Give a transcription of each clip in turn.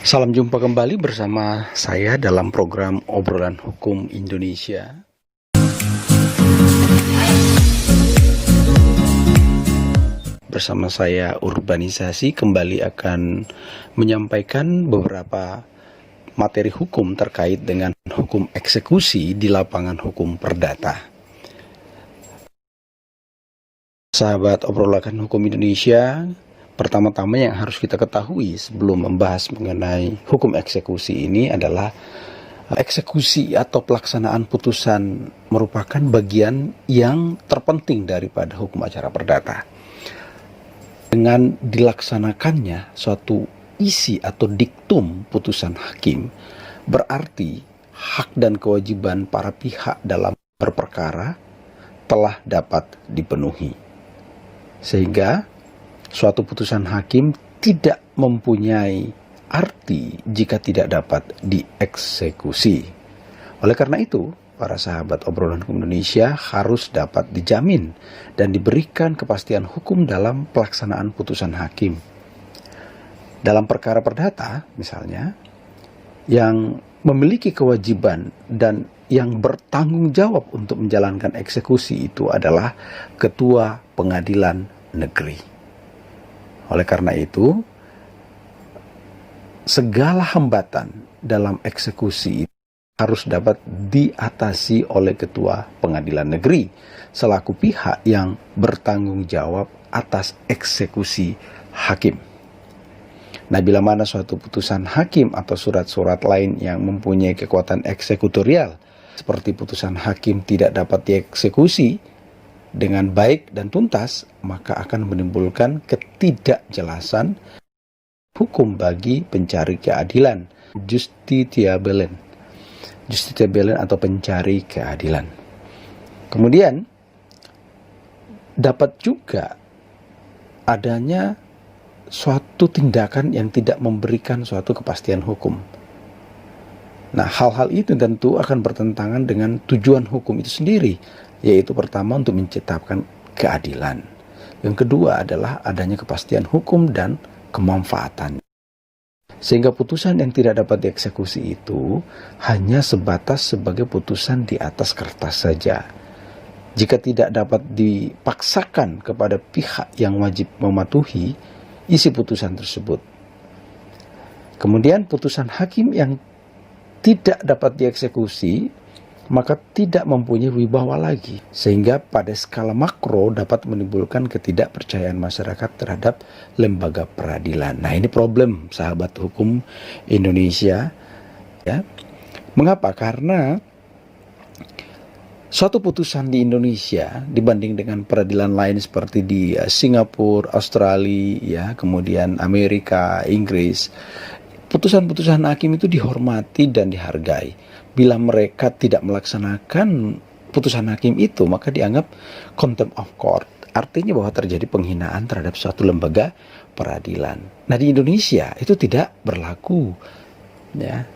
Salam jumpa kembali bersama saya dalam program Obrolan Hukum Indonesia. Bersama saya Urbanisasi kembali akan menyampaikan beberapa materi hukum terkait dengan hukum eksekusi di lapangan hukum perdata. Sahabat Obrolan Hukum Indonesia, pertama-tama yang harus kita ketahui sebelum membahas mengenai hukum eksekusi ini adalah eksekusi atau pelaksanaan putusan merupakan bagian yang terpenting daripada hukum acara perdata. Dengan dilaksanakannya suatu isi atau diktum putusan hakim, berarti hak dan kewajiban para pihak dalam berperkara telah dapat dipenuhi. Sehingga suatu putusan hakim tidak mempunyai arti jika tidak dapat dieksekusi. Oleh karena itu, para sahabat Obrolan Hukum Indonesia harus dapat dijamin dan diberikan kepastian hukum dalam pelaksanaan putusan hakim. Dalam perkara perdata, misalnya, yang memiliki kewajiban dan yang bertanggung jawab untuk menjalankan eksekusi itu adalah Ketua Pengadilan Negeri. Oleh karena itu, segala hambatan dalam eksekusi harus dapat diatasi oleh Ketua Pengadilan Negeri selaku pihak yang bertanggung jawab atas eksekusi hakim. Nah, bila mana suatu putusan hakim atau surat-surat lain yang mempunyai kekuatan eksekutorial seperti putusan hakim tidak dapat dieksekusi dengan baik dan tuntas, maka akan menimbulkan ketidakjelasan hukum bagi pencari keadilan, justitiabelen atau pencari keadilan. Kemudian dapat juga adanya suatu tindakan yang tidak memberikan suatu kepastian hukum. Nah, hal-hal itu tentu akan bertentangan dengan tujuan hukum itu sendiri, yaitu pertama untuk menciptakan keadilan. Yang kedua adalah adanya kepastian hukum dan kemanfaatan. Sehingga putusan yang tidak dapat dieksekusi itu hanya sebatas sebagai putusan di atas kertas saja. Jika tidak dapat dipaksakan kepada pihak yang wajib mematuhi isi putusan tersebut. Kemudian putusan hakim yang tidak dapat dieksekusi maka tidak mempunyai wibawa lagi, sehingga pada skala makro dapat menimbulkan ketidakpercayaan masyarakat terhadap lembaga peradilan. Nah, ini problem sahabat hukum Indonesia, ya. Mengapa? Karena suatu putusan di Indonesia dibanding dengan peradilan lain seperti di Singapura, Australia, ya, kemudian Amerika, Inggris, putusan-putusan hakim itu dihormati dan dihargai. Bila mereka tidak melaksanakan putusan hakim itu, maka dianggap contempt of court. Artinya bahwa terjadi penghinaan terhadap suatu lembaga peradilan. Nah, di Indonesia itu tidak berlaku. Ya.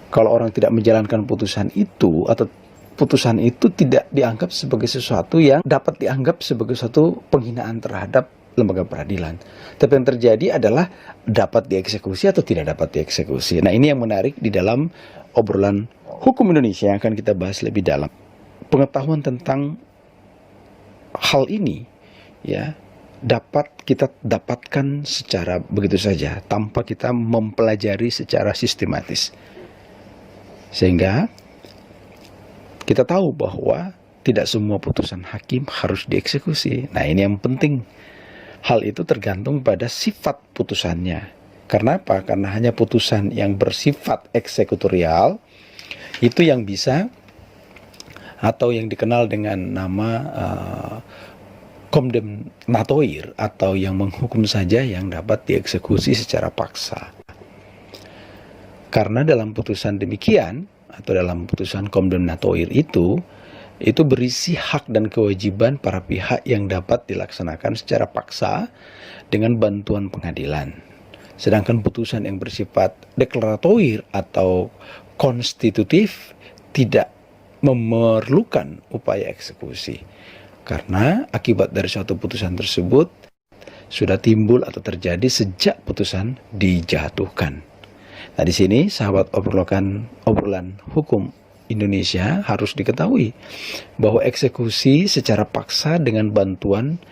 Kalau orang tidak menjalankan putusan itu atau putusan itu tidak dianggap sebagai sesuatu yang dapat dianggap sebagai suatu penghinaan terhadap lembaga peradilan. Tapi yang terjadi adalah dapat dieksekusi atau tidak dapat dieksekusi. Nah, ini yang menarik di dalam obrolan hukum Indonesia yang akan kita bahas lebih dalam. Pengetahuan tentang hal ini, ya, dapat kita dapatkan secara begitu saja tanpa kita mempelajari secara sistematis. Sehingga kita tahu bahwa tidak semua putusan hakim harus dieksekusi. Nah, ini yang penting. Hal itu tergantung pada sifat putusannya. Karena apa? Karena hanya putusan yang bersifat eksekutorial itu yang bisa atau yang dikenal dengan nama kondemnatoir atau yang menghukum saja yang dapat dieksekusi secara paksa. Karena dalam putusan demikian atau dalam putusan kondemnatoir itu berisi hak dan kewajiban para pihak yang dapat dilaksanakan secara paksa dengan bantuan pengadilan. Sedangkan putusan yang bersifat deklaratoir atau konstitutif tidak memerlukan upaya eksekusi. Karena akibat dari suatu putusan tersebut sudah timbul atau terjadi sejak putusan dijatuhkan. Nah, di sini sahabat obrolan hukum Indonesia harus diketahui bahwa eksekusi secara paksa dengan bantuan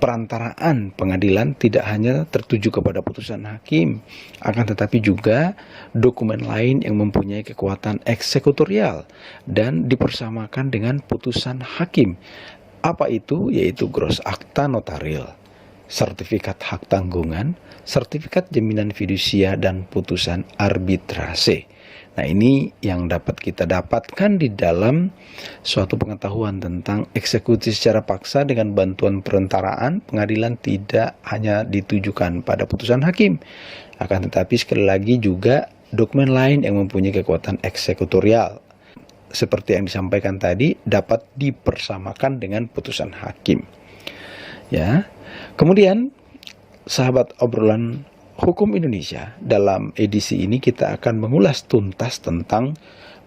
perantaraan pengadilan tidak hanya tertuju kepada putusan hakim, akan tetapi juga dokumen lain yang mempunyai kekuatan eksekutorial dan dipersamakan dengan putusan hakim. Apa itu? Yaitu gros akta notaril, sertifikat hak tanggungan, sertifikat jaminan fidusia, dan putusan arbitrase. Nah, ini yang dapat kita dapatkan di dalam suatu pengetahuan tentang eksekusi secara paksa dengan bantuan perantaraan pengadilan tidak hanya ditujukan pada putusan hakim, akan tetapi sekali lagi juga dokumen lain yang mempunyai kekuatan eksekutorial seperti yang disampaikan tadi dapat dipersamakan dengan putusan hakim. Ya. Kemudian sahabat obrolan hukum Indonesia, dalam edisi ini kita akan mengulas tuntas tentang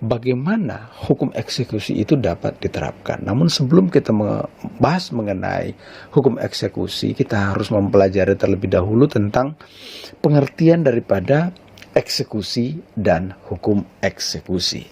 bagaimana hukum eksekusi itu dapat diterapkan. Namun sebelum kita membahas mengenai hukum eksekusi, kita harus mempelajari terlebih dahulu tentang pengertian daripada eksekusi dan hukum eksekusi.